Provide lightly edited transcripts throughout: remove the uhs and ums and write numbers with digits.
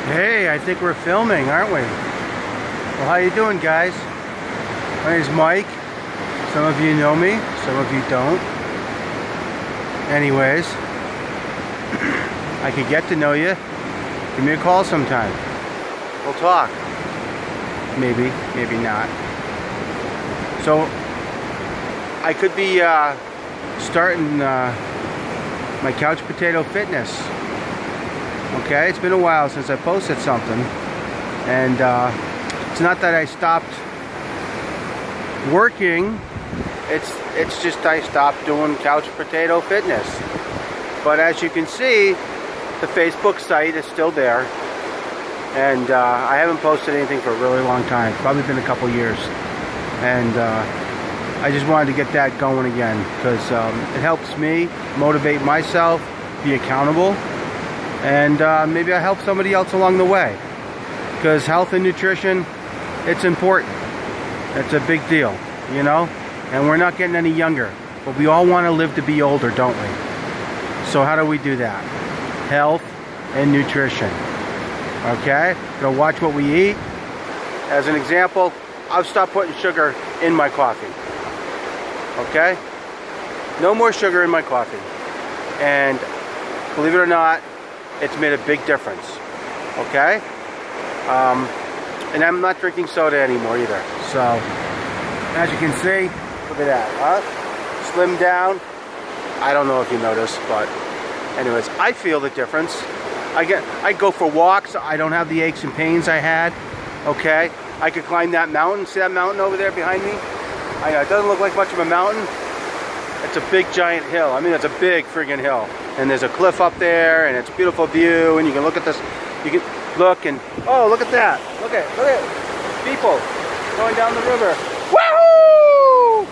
Hey, I think we're filming, aren't we? Well, how you doing, guys? My name's Mike. Some of you know me, some of you don't. Anyways, I could get to know you. Give me a call sometime. We'll talk. Maybe, maybe not. So, I could be starting my Couch Potato Fitness. Okay, it's been a while since I posted something, and it's not that I stopped working. It's just I stopped doing Couch Potato Fitness. But as you can see, the Facebook site is still there, and I haven't posted anything for a really long time. Probably been a couple years, and I just wanted to get that going again because it helps me motivate myself, be accountable. And maybe I help somebody else along the way, because health and nutrition, it's important. It's a big deal, you know, and we're not getting any younger, but we all want to live to be older, don't we? So how do we do that? Health and nutrition. Okay, gotta watch what we eat. As an example, I've stopped putting sugar in my coffee. Okay, no more sugar in my coffee, and believe it or not, it's made a big difference. Okay? And I'm not drinking soda anymore either. So, as you can see, look at that, huh? Slim down. I don't know if you noticed, but anyways, I feel the difference. I go for walks. I don't have the aches and pains I had. Okay? I could climb that mountain. See that mountain over there behind me? I know, it doesn't look like much of a mountain. It's a big giant hill. I mean, it's a big friggin' hill. And there's a cliff up there, and it's a beautiful view, and you can look at this, you can look and, oh, look at that. Look at people going down the river. Woohoo!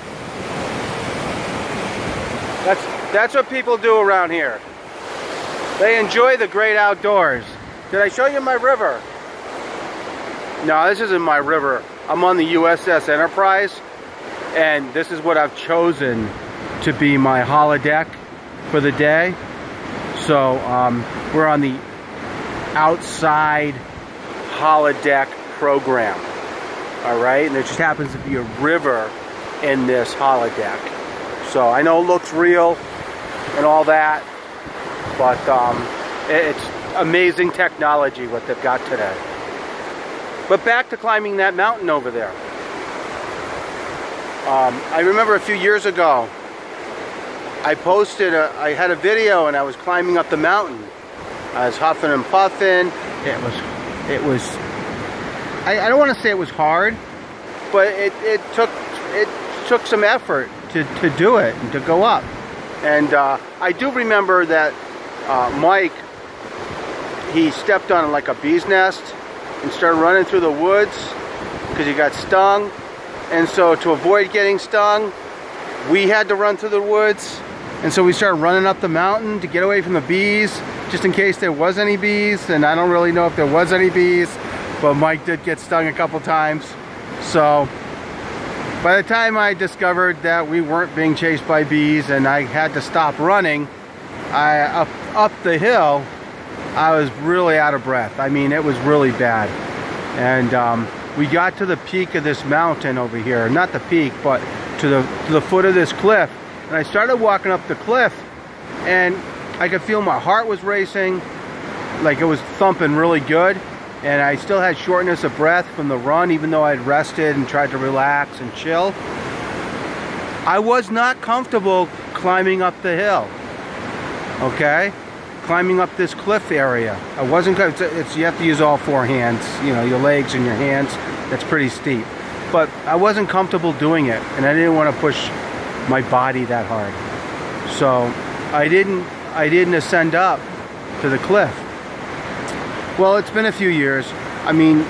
That's what people do around here. They enjoy the great outdoors. Did I show you my river? No, this isn't my river. I'm on the USS Enterprise, and this is what I've chosen to be my holodeck for the day. So we're on the outside holodeck program. All right, and there just happens to be a river in this holodeck. So I know it looks real and all that, but it's amazing technology what they've got today. But back to climbing that mountain over there. I remember a few years ago, I had a video and I was climbing up the mountain. I was huffing and puffing. It was, I don't want to say it was hard, but it took some effort to do it and to go up. And I do remember that Mike, he stepped on like a bee's nest and started running through the woods because he got stung. And so to avoid getting stung, we had to run through the woods. And so we started running up the mountain to get away from the bees, just in case there was any bees. And I don't really know if there was any bees, but Mike did get stung a couple times. So by the time I discovered that we weren't being chased by bees and I had to stop running, up the hill, I was really out of breath. I mean, it was really bad. And we got to the peak of this mountain over here. Not the peak, but to the foot of this cliff. And I started walking up the cliff, and I could feel my heart was racing, like it was thumping really good. And I still had shortness of breath from the run, even though I'd rested and tried to relax and chill. I was not comfortable climbing up the hill, okay? Climbing up this cliff area. I wasn't, you have to use all four hands, you know, your legs and your hands. That's pretty steep. But I wasn't comfortable doing it, and I didn't want to push my body that hard. So I didn't ascend up to the cliff. Well, it's been a few years. I mean,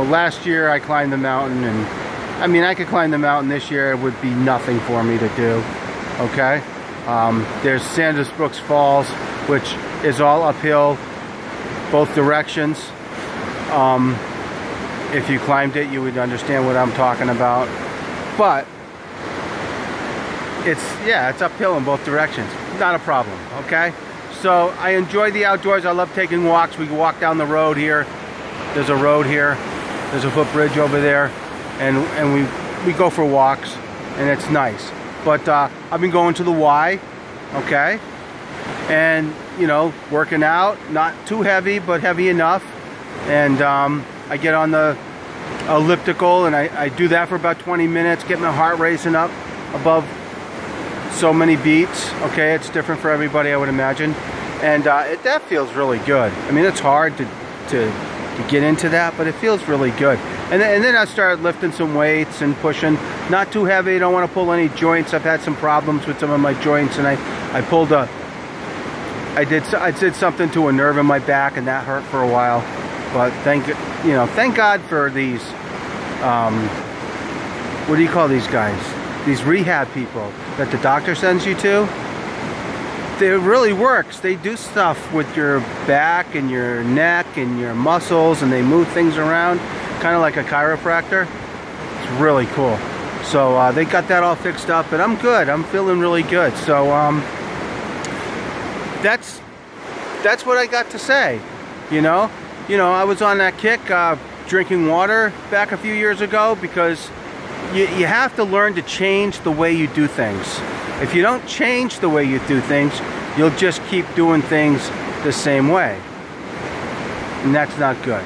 last year I climbed the mountain, and I mean, I could climb the mountain this year. It would be nothing for me to do, okay? There's Sanders Brooks Falls, which is all uphill, both directions. If you climbed it, you would understand what I'm talking about. But it's uphill in both directions. Not a problem, okay? So I enjoy the outdoors. I love taking walks. We can walk down the road here. There's a road here. There's a footbridge over there. And we go for walks, and it's nice. But I've been going to the Y, okay? And, you know, working out, not too heavy, but heavy enough. And I get on the elliptical, and I do that for about 20 minutes, get my heart racing up above so many beats. Okay, it's different for everybody, I would imagine. And that feels really good. I mean, it's hard to get into that, but it feels really good. And then I started lifting some weights and pushing. Not too heavy, I don't want to pull any joints. I've had some problems with some of my joints, and I did something to a nerve in my back, and that hurt for a while. But thank God for these, what do you call these guys? These rehab people that the doctor sends you to. It really works. They do stuff with your back and your neck and your muscles, and they move things around, kind of like a chiropractor. It's really cool. So they got that all fixed up, and I'm good. I'm feeling really good. So that's what I got to say. You know, I was on that kick drinking water back a few years ago, because you have to learn to change the way you do things. If you don't change the way you do things, you'll just keep doing things the same way. And that's not good.